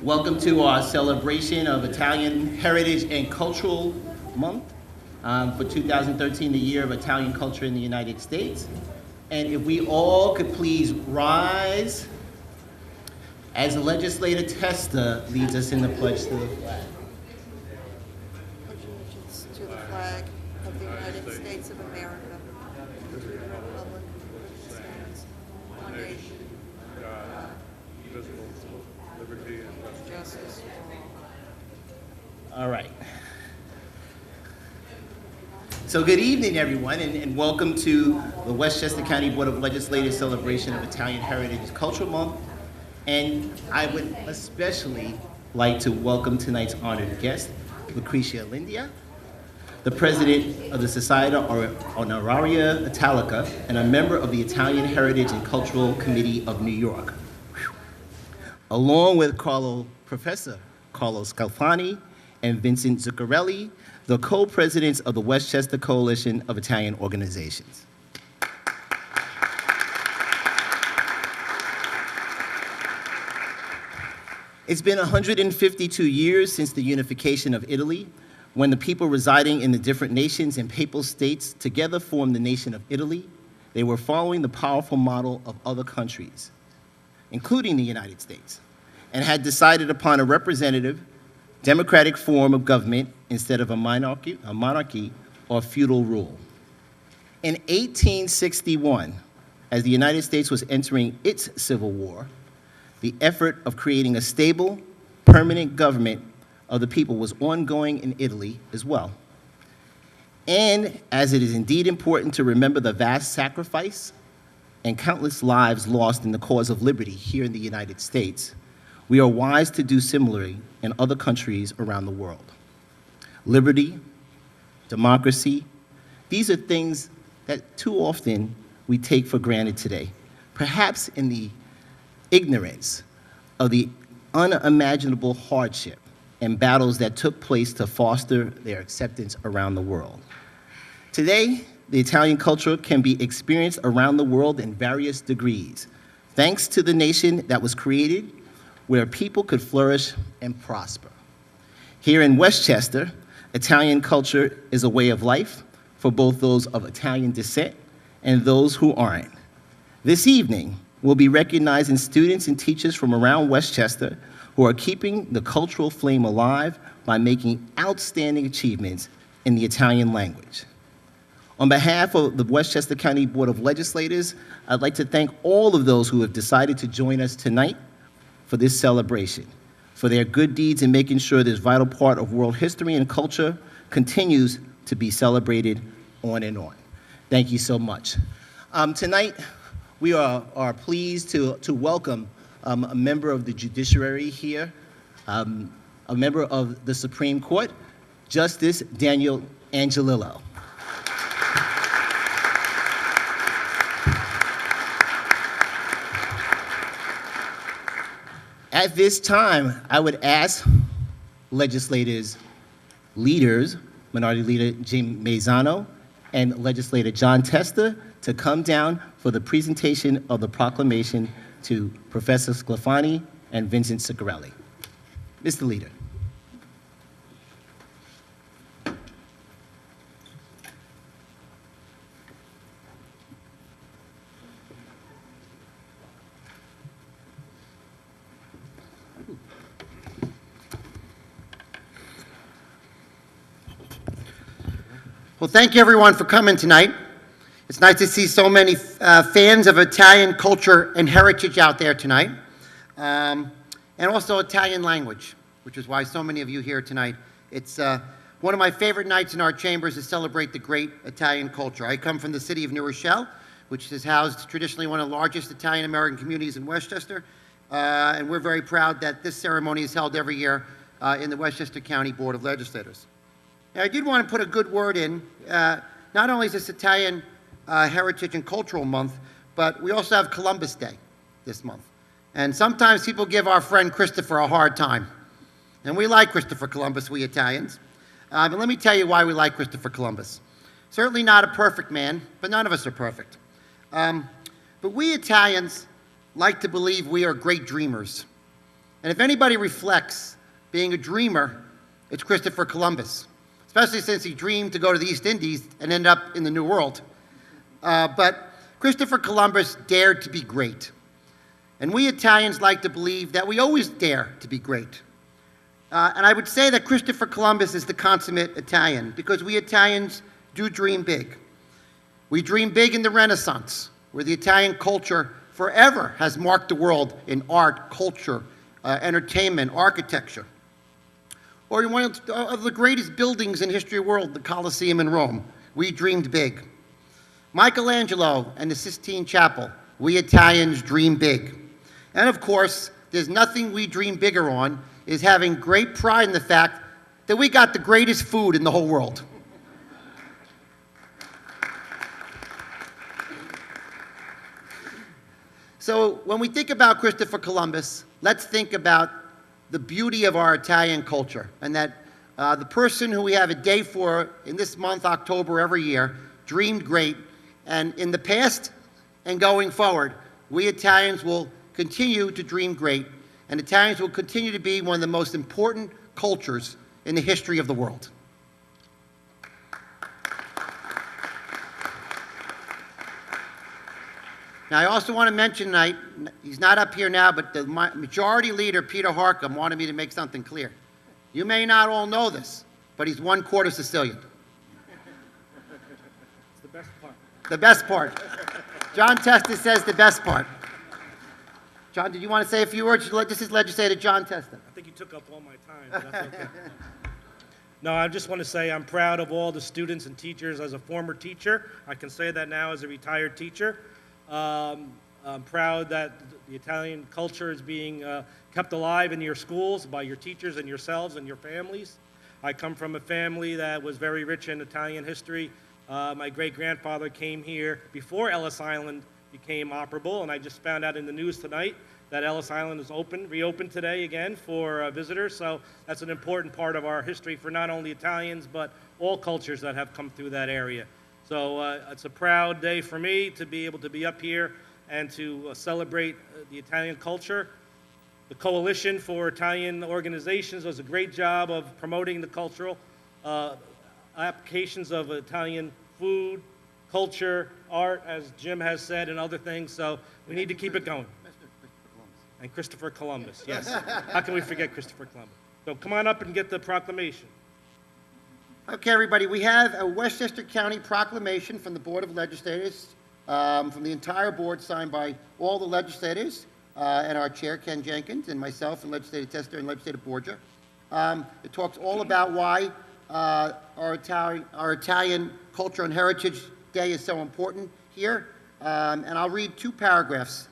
Welcome to our celebration of Italian Heritage and Cultural Month for 2013, the year of Italian culture in the United States. And if we all could please rise as the legislator Testa leads us in the pledge to the flag. Allegiance to the flag of the United States of America, to the republic which stands one nation, God, indivisible, liberty and justice for all. All right. So good evening, everyone, and welcome to the Westchester County Board of Legislators celebration of Italian Heritage and Cultural Month. And I would especially like to welcome tonight's honored guest, Lucretia Lindia, the president of the Society Honoraria Italica and a member of the Italian Heritage and Cultural Committee of New York, along with Professor Carlo Scalfani and Vincent Zuccarelli, the co-presidents of the Westchester Coalition of Italian Organizations. It's been 152 years since the unification of Italy, when the people residing in the different nations and papal states together formed the nation of Italy. They were following the powerful model of other countries, including the United States, and had decided upon a representative, democratic form of government instead of a monarchy or feudal rule. In 1861, as the United States was entering its Civil War, the effort of creating a stable, permanent government of the people was ongoing in Italy as well. And as it is indeed important to remember the vast sacrifice and countless lives lost in the cause of liberty here in the United States, we are wise to do similarly in other countries around the world. Liberty, democracy, these are things that too often we take for granted today, perhaps in the ignorance of the unimaginable hardship and battles that took place to foster their acceptance around the world. Today, the Italian culture can be experienced around the world in various degrees, thanks to the nation that was created where people could flourish and prosper. Here in Westchester, Italian culture is a way of life for both those of Italian descent and those who aren't. This evening, we'll be recognizing students and teachers from around Westchester who are keeping the cultural flame alive by making outstanding achievements in the Italian language. On behalf of the Westchester County Board of Legislators, I'd like to thank all of those who have decided to join us tonight for this celebration, for their good deeds in making sure this vital part of world history and culture continues to be celebrated on and on. Thank you so much. Tonight, we are pleased to welcome a member of the judiciary here, a member of the Supreme Court, Justice Daniel Angelillo. At this time, I would ask legislators, leaders, Minority Leader Jim Mazzano and Legislator John Testa to come down for the presentation of the proclamation to Professor Sclafani and Vincent Zuccarelli. Mr. Leader. Well, thank you everyone for coming tonight. It's nice to see so many fans of Italian culture and heritage out there tonight, and also Italian language, which is why so many of you here tonight. It's one of my favorite nights in our chambers to celebrate the great Italian culture. I come from the city of New Rochelle, which has housed traditionally one of the largest Italian-American communities in Westchester, and we're very proud that this ceremony is held every year in the Westchester County Board of Legislators. Now, I did want to put a good word in. Not only is this Italian Heritage and Cultural Month, but we also have Columbus Day this month. And sometimes people give our friend Christopher a hard time. And we like Christopher Columbus, we Italians. But let me tell you why we like Christopher Columbus. Certainly not a perfect man, but none of us are perfect. But we Italians like to believe we are great dreamers. And if anybody reflects being a dreamer, it's Christopher Columbus, especially since he dreamed to go to the East Indies and end up in the New World. But Christopher Columbus dared to be great. And we Italians like to believe that we always dare to be great. And I would say that Christopher Columbus is the consummate Italian, because we Italians do dream big. We dream big in the Renaissance, where the Italian culture forever has marked the world in art, culture, entertainment, architecture. Or in one of the greatest buildings in history of the world, the Colosseum in Rome. We dreamed big. Michelangelo and the Sistine Chapel. We Italians dream big. And of course, there's nothing we dream bigger on is having great pride in the fact that we got the greatest food in the whole world. So when we think about Christopher Columbus, let's think about the beauty of our Italian culture, and that the person who we have a day for in this month, October, every year, dreamed great. And in the past and going forward, we Italians will continue to dream great, and Italians will continue to be one of the most important cultures in the history of the world. Now, I also want to mention tonight, he's not up here now, but the majority leader, Peter Harcum, wanted me to make something clear. You may not all know this, but he's 1/4 Sicilian. It's the best part. The best part. John Testa says the best part. John, did you want to say a few words? This is Legislator John Testa. I think you took up all my time, but that's okay. No, I just want to say I'm proud of all the students and teachers. As a former teacher, I can say that now as a retired teacher. I'm proud that the Italian culture is being kept alive in your schools by your teachers and yourselves and your families. I come from a family that was very rich in Italian history. My great-grandfather came here before Ellis Island became operable, and I just found out in the news tonight that Ellis Island is reopened today again for visitors. So that's an important part of our history for not only Italians, but all cultures that have come through that area. So it's a proud day for me to be able to be up here and to celebrate the Italian culture. The Coalition for Italian Organizations does a great job of promoting the cultural applications of Italian food, culture, art, as Jim has said, and other things. So we need to keep it going. And Christopher Columbus, yes. How can we forget Christopher Columbus? So come on up and get the proclamation. Okay, everybody, we have a Westchester County proclamation from the Board of Legislators, from the entire board, signed by all the legislators, and our chair, Ken Jenkins, and myself, and Legislator Tester and Legislator Borgia. It talks all about why our Italian Culture and Heritage Day is so important here. And I'll read 2 paragraphs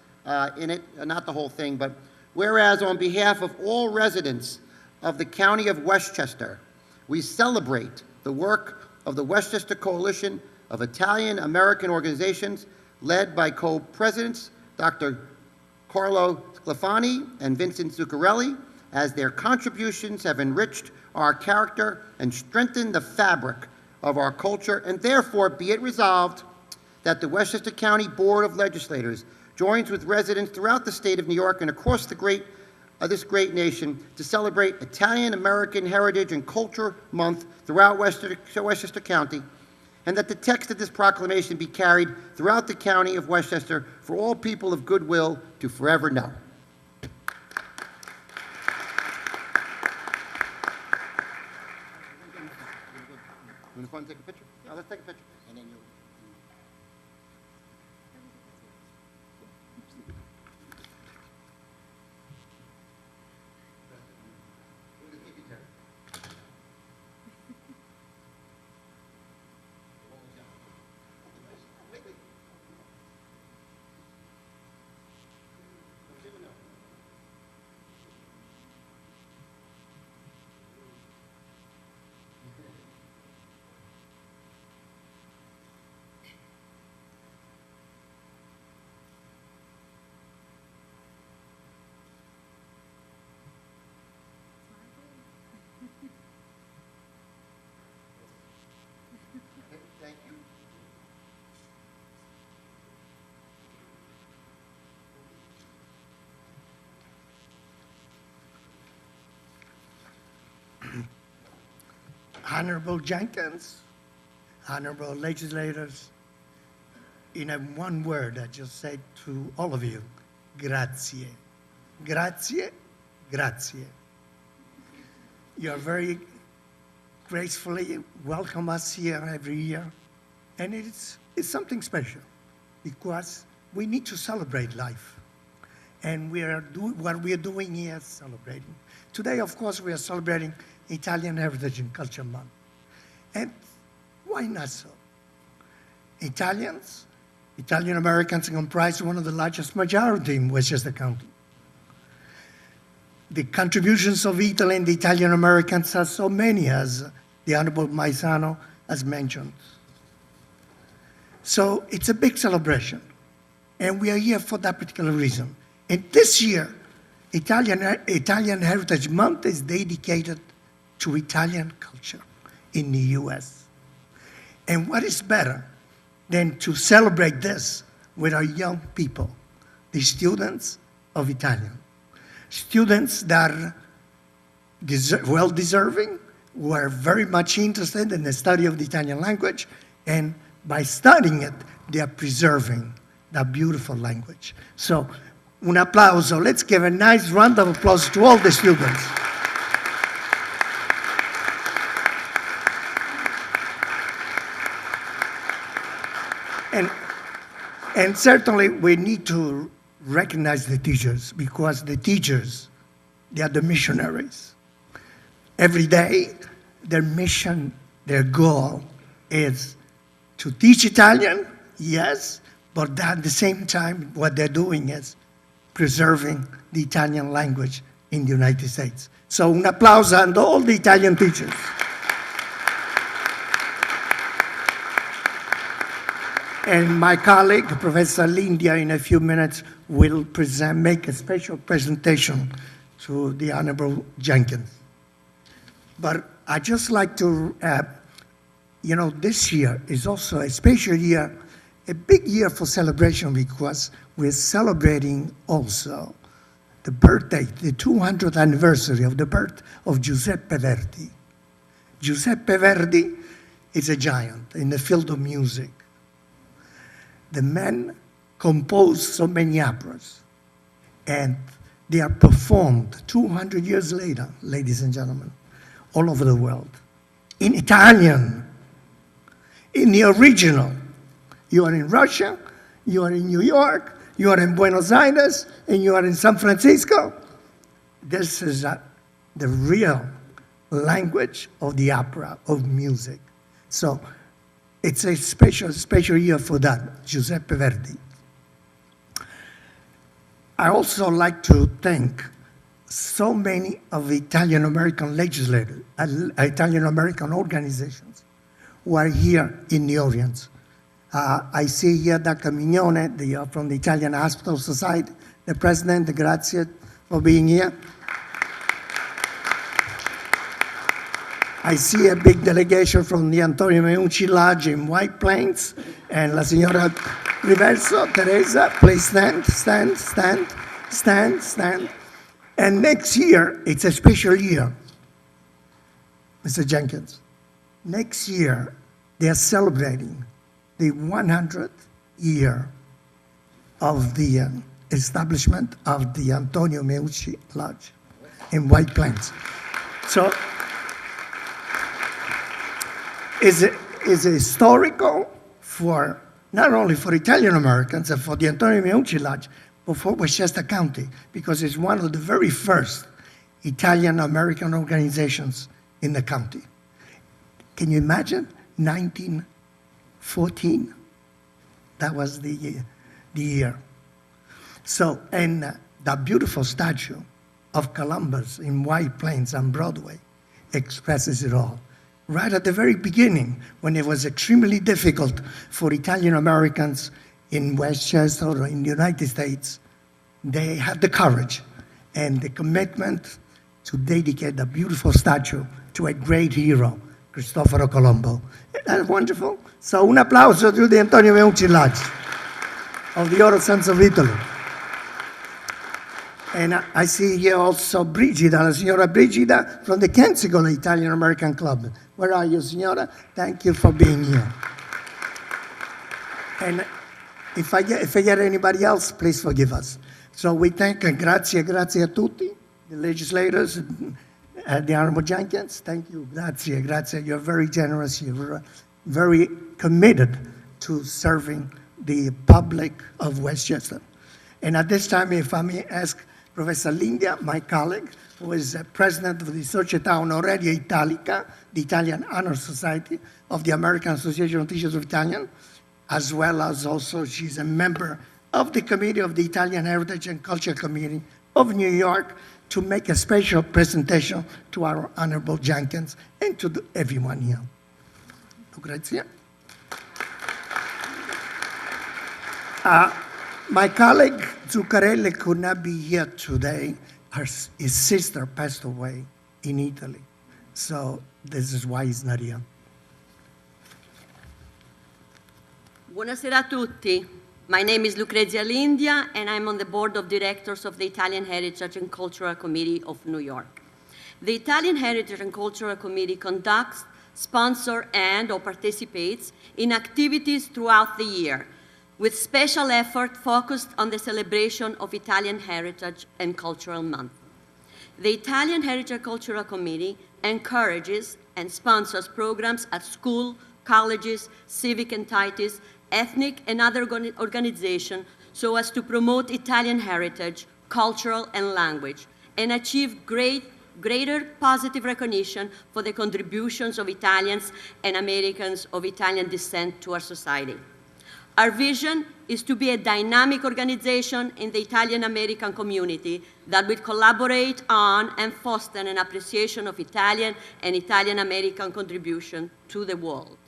in it, not the whole thing, but whereas on behalf of all residents of the County of Westchester, we celebrate the work of the Westchester Coalition of Italian-American Organizations, led by co-presidents Dr. Carlo Sclafani and Vincent Zuccarelli, as their contributions have enriched our character and strengthened the fabric of our culture, and therefore be it resolved that the Westchester County Board of Legislators joins with residents throughout the state of New York and across this great nation to celebrate Italian-American Heritage and Culture Month throughout Westchester County, and that the text of this proclamation be carried throughout the county of Westchester for all people of goodwill to forever know. You want to take a picture? No, let's take a picture. And then you'll... Honorable Jenkins, honorable legislators, in one word, I just say to all of you, grazie. Grazie, grazie. You are very gracefully welcome us here every year, and it's something special because we need to celebrate life, and what we are doing here is celebrating. Today, of course, we are celebrating Italian Heritage and Culture Month, and why not so? Italian Americans comprise one of the largest majority in Westchester County. The contributions of Italy and the Italian Americans are so many, as the Honorable Maisano has mentioned. So it's a big celebration, and we are here for that particular reason. And this year, Italian Heritage Month is dedicated to Italian culture in the U.S. And what is better than to celebrate this with our young people, the students of Italian. Students that are well-deserving, who are very much interested in the study of the Italian language, and by studying it, they are preserving that beautiful language. So, un applauso. Let's give a nice round of applause to all the students. And certainly we need to recognize the teachers, because the teachers, they are the missionaries. Every day, their mission, their goal is to teach Italian, yes, but at the same time, what they're doing is preserving the Italian language in the United States. So un applauso to all the Italian teachers. And my colleague, Professor Lindia, in a few minutes will make a special presentation to the Honorable Jenkins. But I'd just like to, this year is also a special year, a big year for celebration, because we're celebrating also the birthday, the 200th anniversary of the birth of Giuseppe Verdi. Giuseppe Verdi is a giant in the field of music. The man composed so many operas, and they are performed 200 years later, ladies and gentlemen, all over the world, in Italian, in the original. You are in Russia, you are in New York, you are in Buenos Aires, and you are in San Francisco. This is the real language of the opera, of music. So it's a special year for that, Giuseppe Verdi. I also like to thank so many of the Italian-American legislators, Italian-American organizations who are here in the audience. I see here Dr. Mignone from the Italian Hospital Society, the president, grazie for being here. I see a big delegation from the Antonio Meucci Lodge in White Plains, and La Signora Riverso, Teresa, please stand. And next year, it's a special year, Mr. Jenkins. Next year, they are celebrating the 100th year of the establishment of the Antonio Meucci Lodge in White Plains. So, is historical for not only for Italian Americans and for the Antonio Meucci Lodge, but for Westchester County, because it's one of the very first Italian American organizations in the county. Can you imagine? 1914, that was the year. So, and that beautiful statue of Columbus in White Plains on Broadway expresses it all. Right at the very beginning, when it was extremely difficult for Italian Americans in Westchester or in the United States, they had the courage and the commitment to dedicate a beautiful statue to a great hero, Cristoforo Colombo. Isn't that wonderful? So un applauso to the Antonio Meucci Lodge of the Oro Sons of Italy. And I see here also Brigida, la signora Brigida from the Kensico Italian American Club. Where are you, signora? Thank you for being here. And if I get anybody else, please forgive us. So we thank, grazie a tutti, the legislators, the Honorable Jenkins. Thank you, grazie. You're very generous. You're very committed to serving the public of Westchester. And at this time, if I may ask Professor Lindia, my colleague, who is president of the Società Onoraria Italica, the Italian Honor Society of the American Association of Teachers of Italian, as well as also she's a member of the Committee of the Italian Heritage and Culture Committee of New York, to make a special presentation to our Honorable Jenkins and to everyone here. Grazie. My colleague Zuccarelli could not be here today. His sister passed away in Italy, so this is why he's not here. Buonasera a tutti. My name is Lucrezia Lindia, and I'm on the board of directors of the Italian Heritage and Cultural Committee of New York. The Italian Heritage and Cultural Committee conducts, sponsors, and/or participates in activities throughout the year, with special effort focused on the celebration of Italian Heritage and Cultural Month. The Italian Heritage and Cultural Committee encourages and sponsors programs at school, colleges, civic entities, ethnic and other organizations so as to promote Italian heritage, cultural, and language, and achieve greater positive recognition for the contributions of Italians and Americans of Italian descent to our society. Our vision is to be a dynamic organization in the Italian-American community that will collaborate on and foster an appreciation of Italian and Italian-American contribution to the world.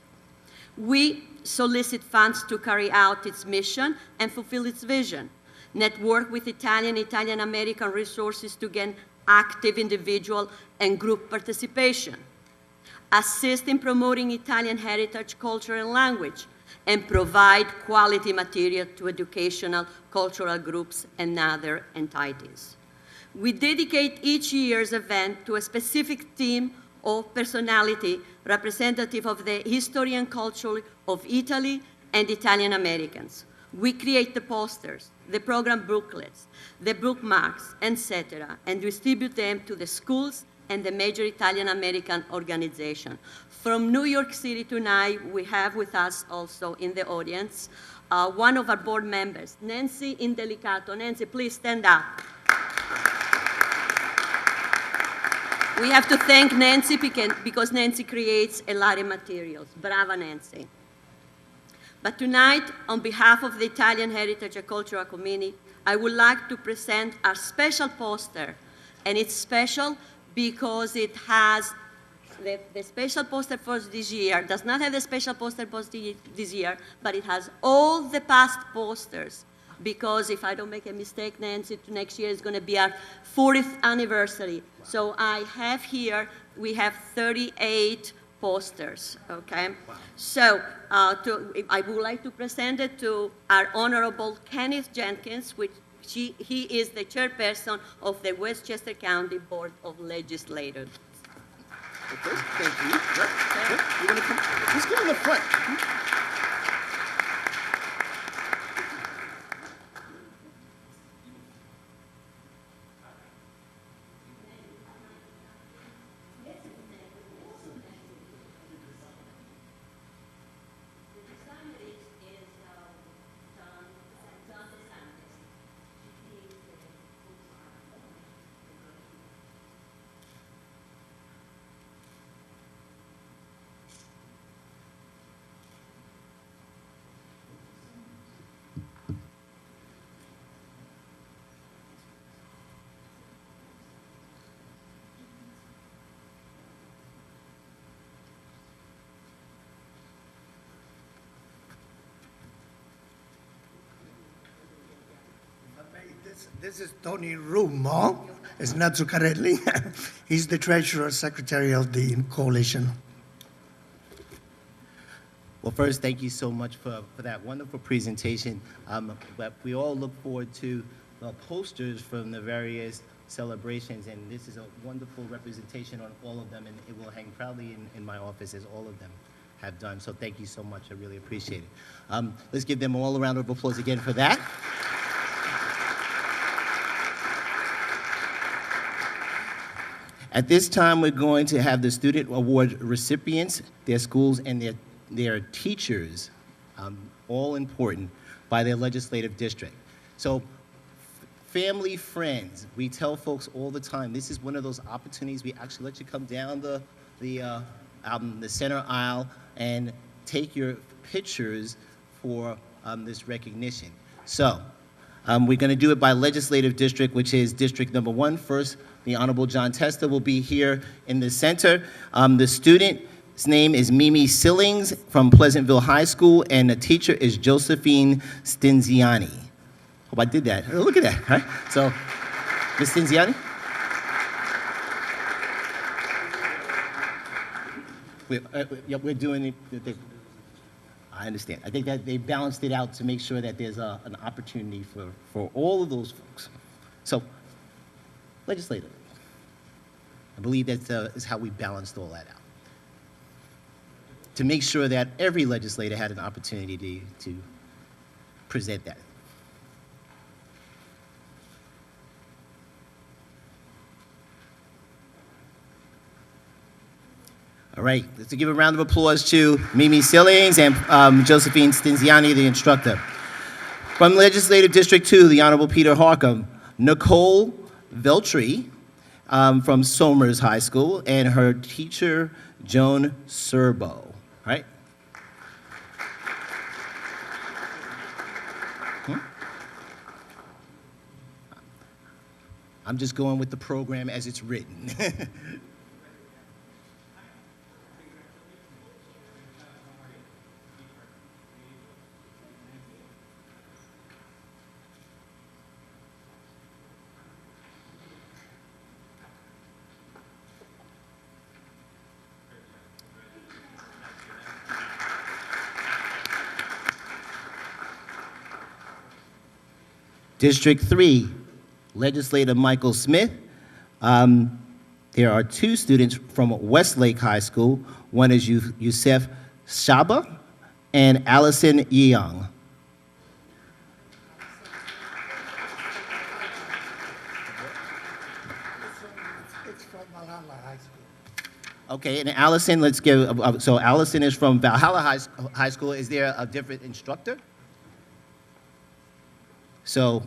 We solicit funds to carry out its mission and fulfill its vision, network with Italian-American resources to gain active individual and group participation, assist in promoting Italian heritage, culture, and language, and provide quality material to educational, cultural groups and other entities. We dedicate each year's event to a specific theme or personality representative of the history and culture of Italy and Italian Americans. We create the posters, the program booklets, the bookmarks, etc., and distribute them to the schools and the major Italian American organizations. From New York City tonight, we have with us also in the audience one of our board members, Nancy Indelicato. Nancy, please stand up. We have to thank Nancy because Nancy creates a lot of materials. Brava, Nancy. But tonight, on behalf of the Italian Heritage and Cultural Committee, I would like to present our special poster. And it's special because it has the special poster for this year, does not have the special poster for this year, but it has all the past posters. Because if I don't make a mistake, Nancy, next year is going to be our 40th anniversary. So I have here, we have 38 posters, okay? Wow. So I would like to present it to our Honorable Kenneth Jenkins, he is the chairperson of the Westchester County Board of Legislators. Okay, thank you. Good. You're gonna come, just get in the front. This is Tony Rumo. It's not Zuccarelli. He's the treasurer secretary of the coalition. Well, first, thank you so much for that wonderful presentation. But we all look forward to posters from the various celebrations, and this is a wonderful representation on all of them, and it will hang proudly in my office as all of them have done. So thank you so much. I really appreciate it. Let's give them all a round of applause again for that. At this time, we're going to have the student award recipients, their schools, and their teachers, all important, by their legislative district. So, family, friends, we tell folks all the time, this is one of those opportunities. We actually let you come down the center aisle and take your pictures for this recognition. So, we're going to do it by legislative district, which is District Number 1. First, the Honorable John Testa will be here in the center. The student's name is Mimi Sillings from Pleasantville High School, and the teacher is Josephine Stinziani. Hope I did that. Look at that, right? So, Ms. Stinziani? We're doing it. I understand. I think that they balanced it out to make sure that there's an opportunity for all of those folks. So, legislative. I believe that is how we balanced all that out. To make sure that every legislator had an opportunity to present that. All right, let's give a round of applause to Mimi Sillings and Josephine Stinziani, the instructor. From Legislative District 2, the Honorable Peter Harcum, Nicole Veltri from Somers High School, and her teacher, Joan Serbo. Right? I'm just going with the program as it's written. District 3, Legislator Michael Smith. There are 2 students from Westlake High School. One is Youssef Shaba and Allison Yeong. It's from Valhalla High School. Okay, and Allison, let's give, so Allison is from Valhalla High School. Is there a different instructor? So,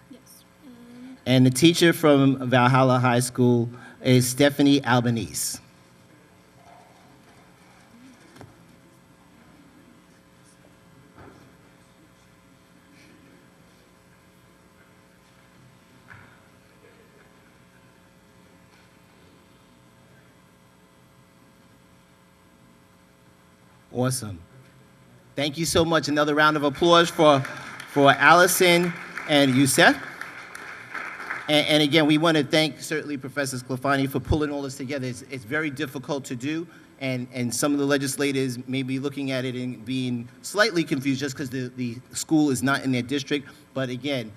yes. And the teacher from Valhalla High School is Stephanie Albanese. Awesome. Thank you so much. Another round of applause for Allison and Youssef. And again, we want to thank certainly Professor Sclafani for pulling all this together. It's very difficult to do, and some of the legislators may be looking at it and being slightly confused just because the school is not in their district. But again,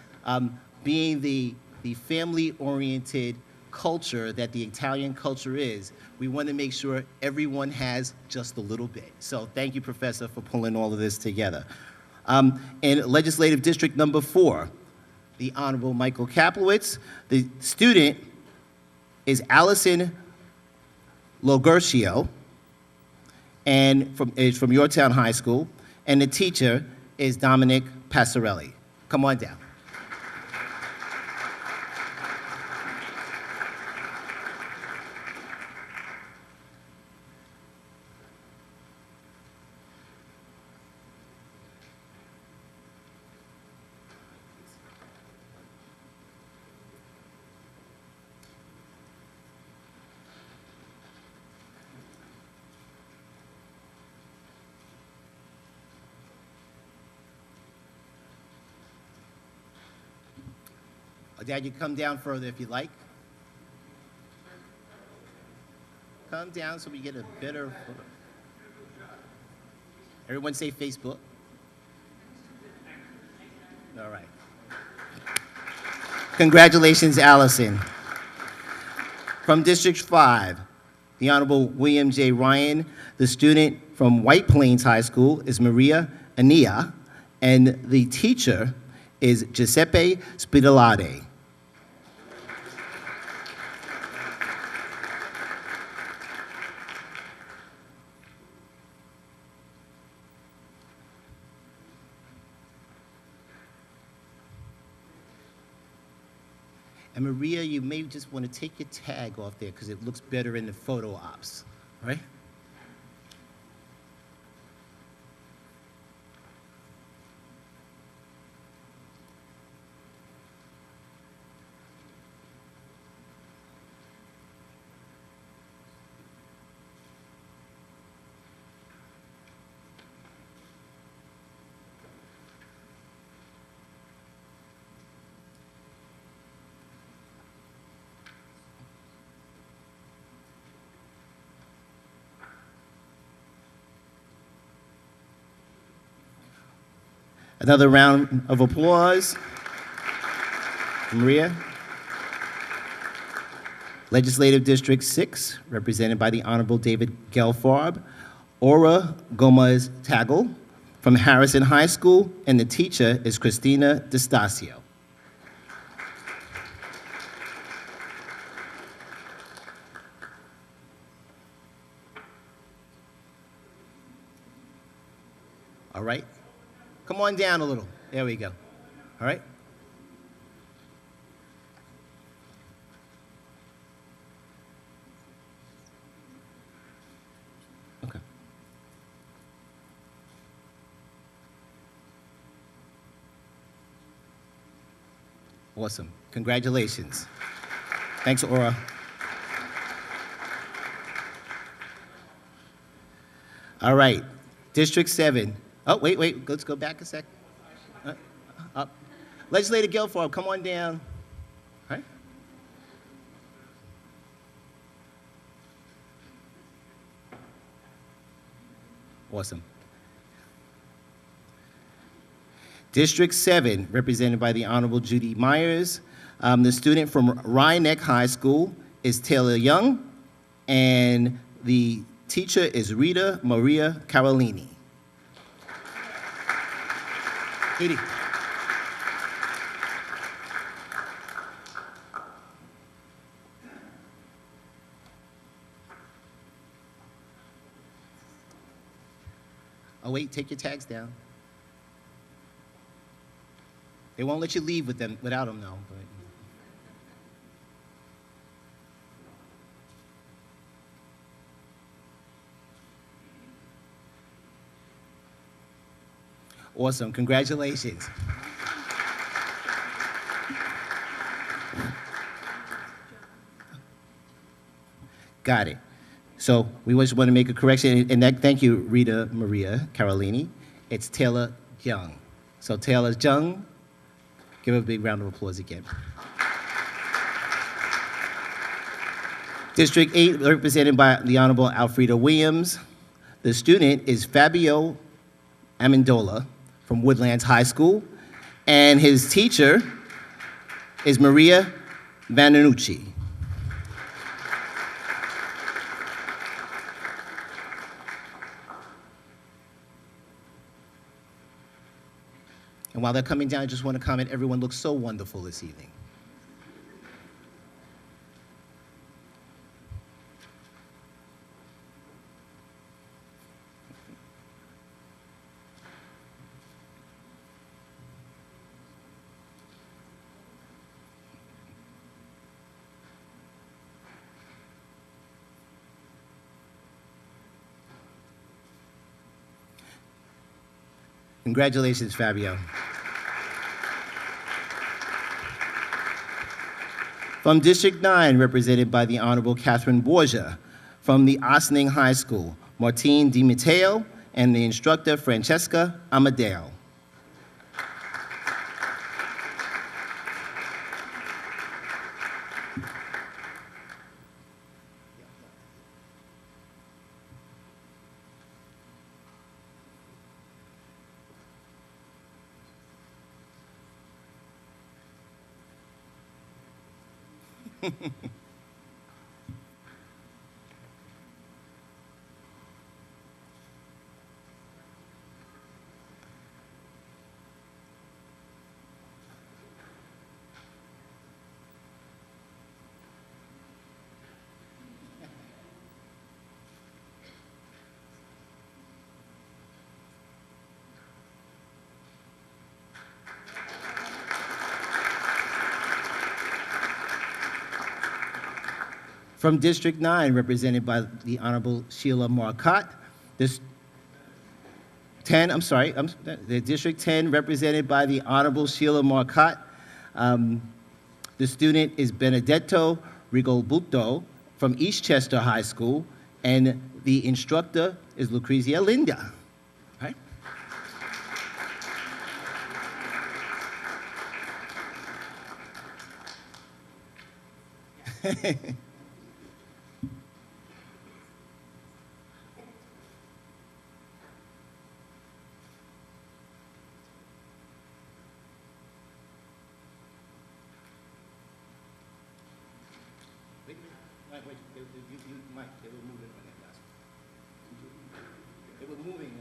being the family-oriented culture that the Italian culture is, we want to make sure everyone has just a little bit. So thank you, Professor, for pulling all of this together. In Legislative District Number 4, the Honorable Michael Kaplowitz. The student is Allison Logercio, and is from Yorktown High School, and the teacher is Dominic Passarelli. Come on down. Dad, you come down further if you'd like. Come down so we get a better photo. Everyone say Facebook. All right. Congratulations, Allison. From District 5, the Honorable William J. Ryan. The student from White Plains High School is Maria Ania, and the teacher is Giuseppe Spidolade. And Maria, you may just want to take your tag off there because it looks better in the photo ops, right? Another round of applause. Maria. Legislative District 6, represented by the Honorable David Gelfarb. Aura Gomez Tagle from Harrison High School, and the teacher is Christina DeStasio. All right. Come on down a little. There we go. All right? Okay. Awesome. Congratulations. Thanks, Aura. All right. District 7. Oh, wait. Let's go back a sec. Up. Legislator Gelfarb, come on down. All right. Awesome. District 7, represented by the Honorable Judy Myers. The student from Rhinebeck High School is Taylor Young, and the teacher is Rita Maria Carolini. Judy. Oh, wait, take your tags down. They won't let you leave with them, without them, though. But... Awesome, congratulations. Got it. So we just want to make a correction, and that, thank you, Rita Maria Carolini. It's Taylor Young. So Taylor Young, give her a big round of applause again. District 8, represented by the Honorable Alfreda Williams. The student is Fabio Amendola from Woodlands High School, and his teacher is Maria Vanucci. And while they're coming down, I just want to comment, everyone looks so wonderful this evening. Congratulations, Fabio. From District 9, represented by the Honorable Catherine Borgia. From the Ossining High School, Martine Di Matteo, and the instructor, Francesca Amadeo. From District 9, represented by the Honorable Sheila Marcotte. This 10, I'm sorry, the District 10, represented by the Honorable Sheila Marcotte. The student is Benedetto Rigobuto from Eastchester High School, and the instructor is Lucrezia Linda. Right? Wait, Mike, they were moving on that last one. They were moving.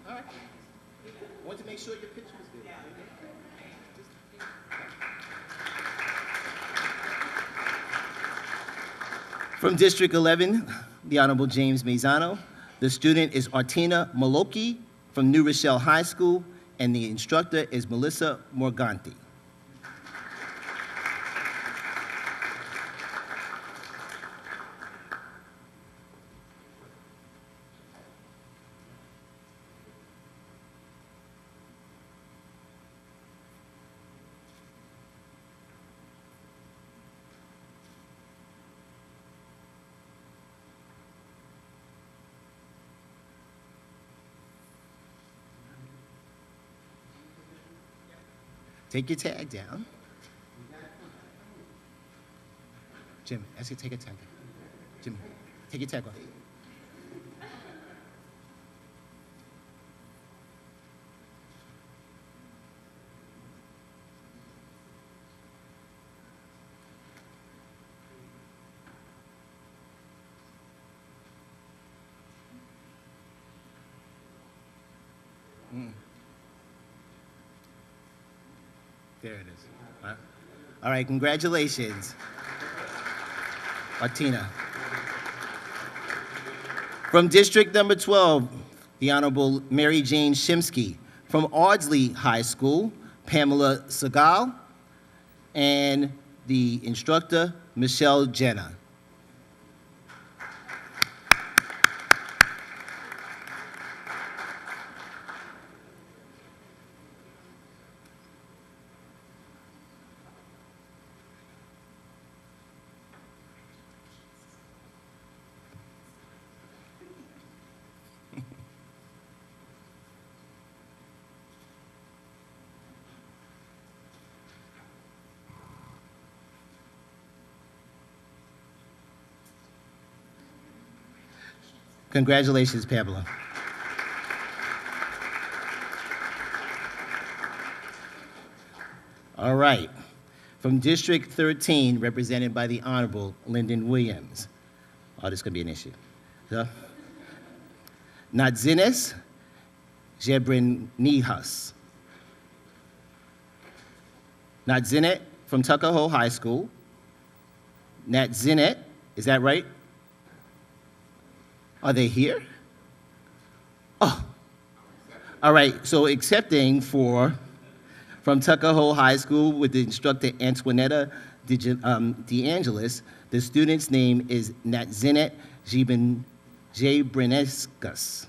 All right. I want to make sure your picture was good. From District 11, the Honorable James Mazzano. The student is Artina Maloki from New Rochelle High School, and the instructor is Melissa Morganti. Take your tag down. Jim, ask you to take a tag. Jim, take your tag off. There it is. All right, congratulations, Martina. From District number 12, the Honorable Mary Jane Shimsky. From Ardsley High School, Pamela Segal, and the instructor, Michelle Jenner. Congratulations, Pamela. All right. From District 13, represented by the Honorable Lyndon Williams. Oh, this is going to be an issue. Nadzines Jebrinihas. Nadzinet from Tuckahoe High School. Nadzinet, is that right? Are they here? Oh, all right, so accepting from Tuckahoe High School with the instructor Antoinetta DeAngelis, the student's name is Natzinet Jabrenescus.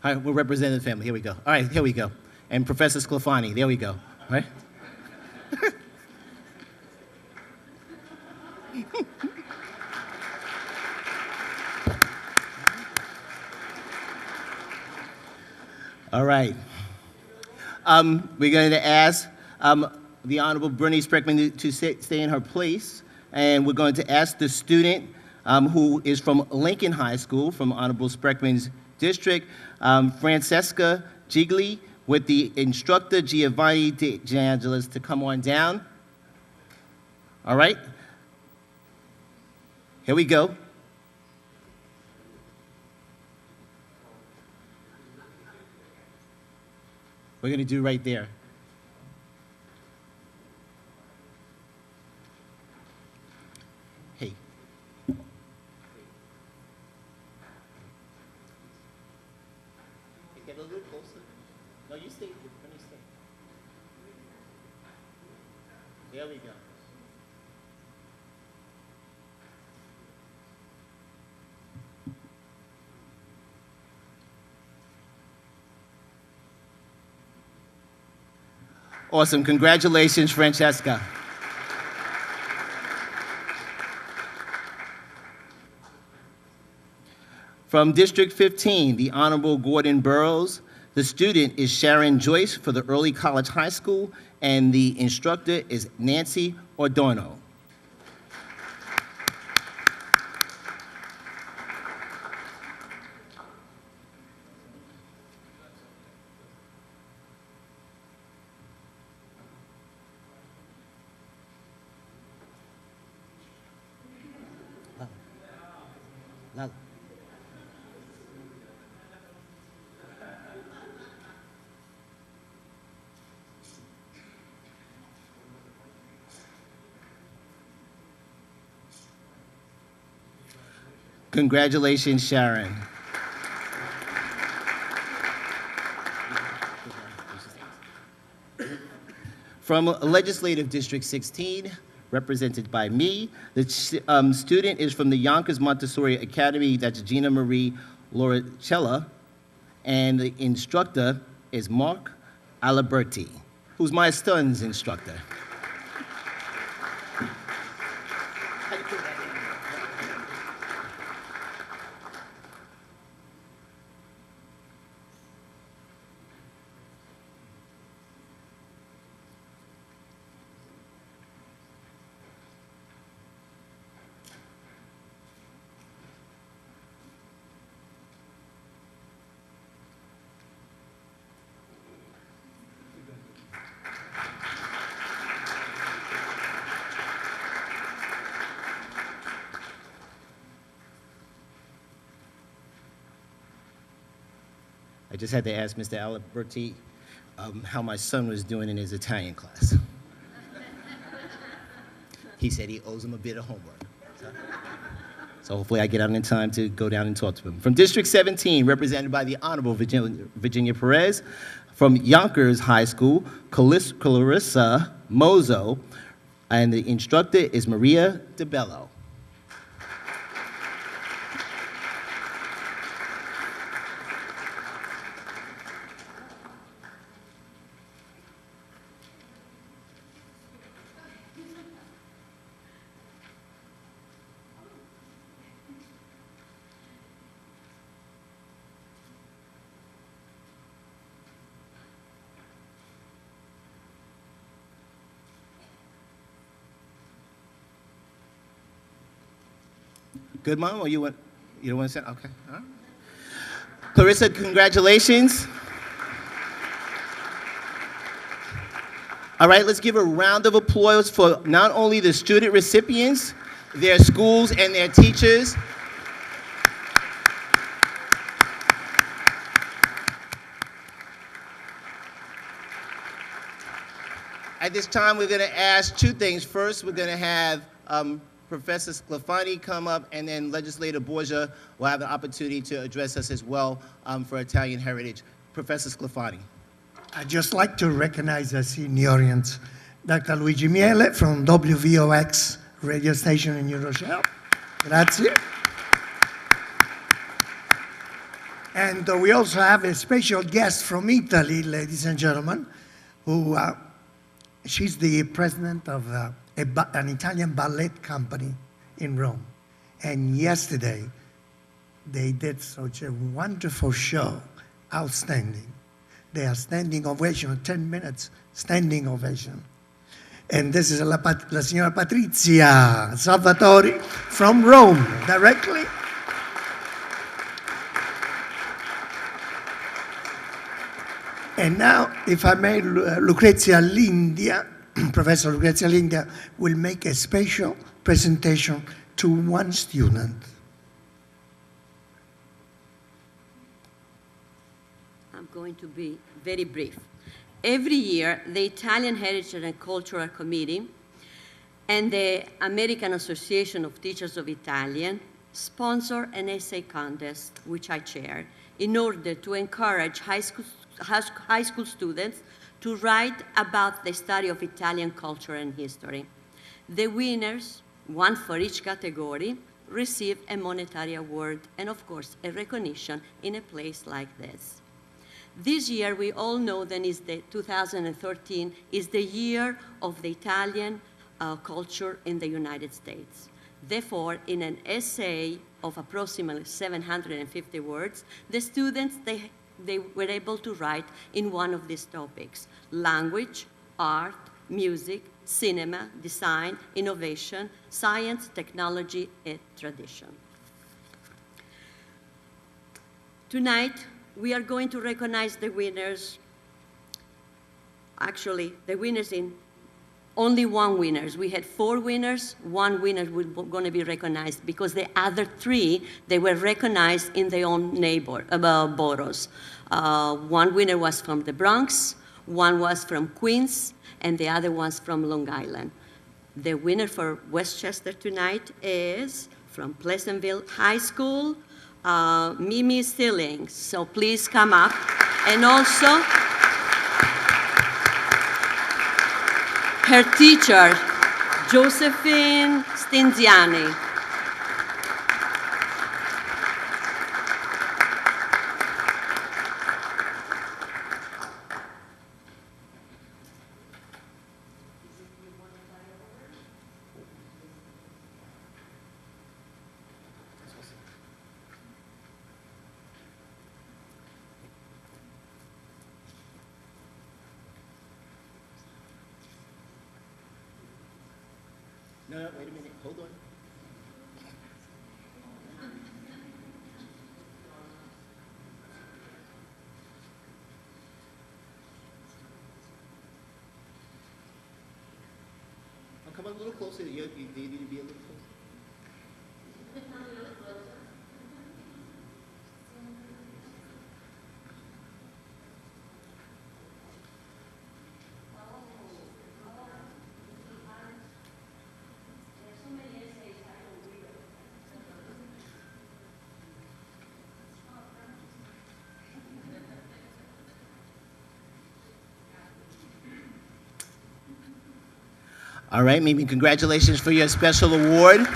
All right, we're representing the family, here we go. All right, here we go. And Professor Sclafani, there we go, all right? All right. We're going to ask the Honorable Bernice Spreckman to stay in her place, and we're going to ask the student who is from Lincoln High School, from Honorable Spreckman's district, Francesca Gigli with the instructor Giovanni De Angelis to come on down. All right? Here we go. We're going to do right there. Hey. Get a little closer. No, you stay. Let me stay. There we go. Awesome. Congratulations, Francesca. From District 15, the Honorable Gordon Burroughs. The student is Sharon Joyce for the Early College High School, and the instructor is Nancy Ordorno. Lala. Congratulations, Sharon. From Legislative District 16, represented by me, the student is from the Yonkers Montessori Academy, that's Gina Marie Loricella, and the instructor is Mark Aliberti, who's my son's instructor. I just had to ask Mr. Aliberti how my son was doing in his Italian class. He said he owes him a bit of homework. So hopefully I get out in time to go down and talk to him. From District 17, represented by the Honorable Virginia Perez. From Yonkers High School, Clarissa Mozo, and the instructor is Maria DeBello. Good, Mom, or you don't want to say? Okay, all right. Clarissa, congratulations. All right, let's give a round of applause for not only the student recipients, their schools, and their teachers. At this time, we're going to ask two things. First, we're going to have Professor Sclafani come up, and then Legislator Borgia will have the opportunity to address us as well for Italian Heritage. Professor Sclafani. I'd just like to recognize us in the audience, Dr. Luigi Miele from WVOX radio station in New Rochelle. Grazie. And we also have a special guest from Italy, ladies and gentlemen, who she's the president of an Italian ballet company in Rome. And yesterday, they did such a wonderful show, outstanding. They are standing ovation, 10 minutes standing ovation. And this is la signora Patrizia Salvatori from Rome, directly. And now, if I may, Lucrezia Lindia, Professor Lucrezia Lindia, will make a special presentation to one student. I'm going to be very brief. Every year, the Italian Heritage and Cultural Committee and the American Association of Teachers of Italian sponsor an essay contest, which I chair, in order to encourage high school students to write about the study of Italian culture and history. The winners, one for each category, receive a monetary award and, of course, a recognition in a place like this. This year, we all know that is the 2013 is the year of the Italian culture in the United States. Therefore, in an essay of approximately 750 words, the students, they were able to write in one of these topics: language, art, music, cinema, design, innovation, science, technology, and tradition. Tonight, we are going to recognize the winners. Actually, the winners in only one winners. We had 4 winners. One winner was going to be recognized because the other 3, they were recognized in their own boroughs. One winner was from the Bronx, one was from Queens, and the other one's from Long Island. The winner for Westchester tonight is from Pleasantville High School, Mimi Stillings. So please come up. And also, her teacher, Josephine Stinziani. No, wait a minute, hold on. I'll come a little closer. You need to be a little closer. All right, Mimi, congratulations for your special award.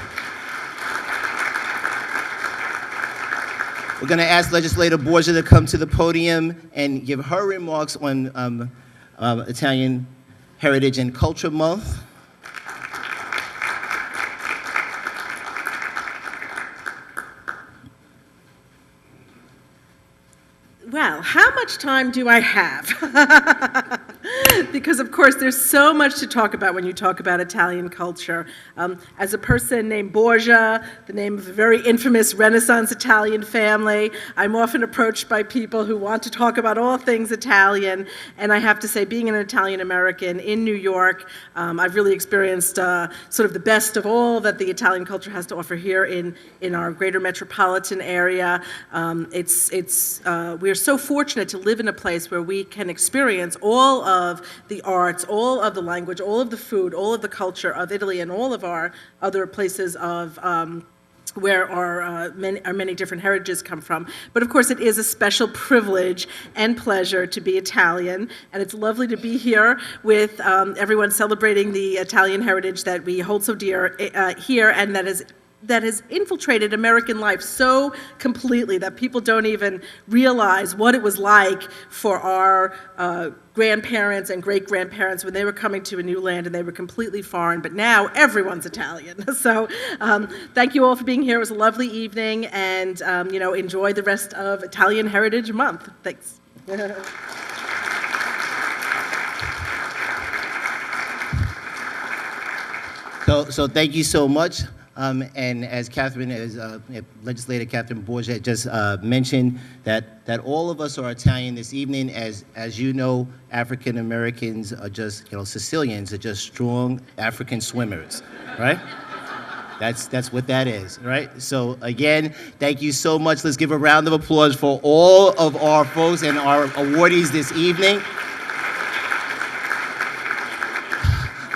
We're going to ask Legislator Borgia to come to the podium and give her remarks on Italian Heritage and Culture Month. Well, how much time do I have? Because, of course, there's so much to talk about when you talk about Italian culture. As a person named Borgia, the name of a very infamous Renaissance Italian family, I'm often approached by people who want to talk about all things Italian. And I have to say, being an Italian American in New York, I've really experienced sort of the best of all that the Italian culture has to offer here in our greater metropolitan area. We're so fortunate to live in a place where we can experience all of the arts, all of the language, all of the food, all of the culture of Italy, and all of our other places of where our many different heritages come from. But of course, it is a special privilege and pleasure to be Italian, and it's lovely to be here with everyone celebrating the Italian heritage that we hold so dear here, and that has infiltrated American life so completely that people don't even realize what it was like for our grandparents and great-grandparents when they were coming to a new land and they were completely foreign, but now everyone's Italian. So thank you all for being here. It was a lovely evening, and enjoy the rest of Italian Heritage Month. Thanks. So thank you so much. And as Legislator Catherine Bourget just mentioned, that all of us are Italian this evening. As you know, African Americans are just, Sicilians are just strong African swimmers, right? That's what that is, right? So again, thank you so much. Let's give a round of applause for all of our folks and our awardees this evening.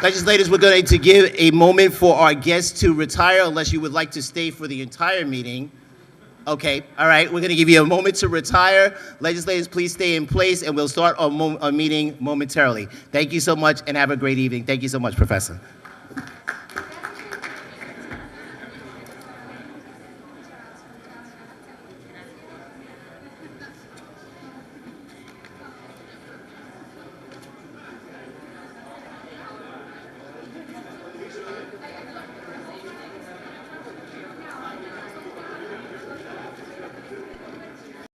Legislators, we're going to give a moment for our guests to retire, unless you would like to stay for the entire meeting. Okay, all right, we're going to give you a moment to retire. Legislators, please stay in place, and we'll start our meeting momentarily. Thank you so much, and have a great evening. Thank you so much, Professor.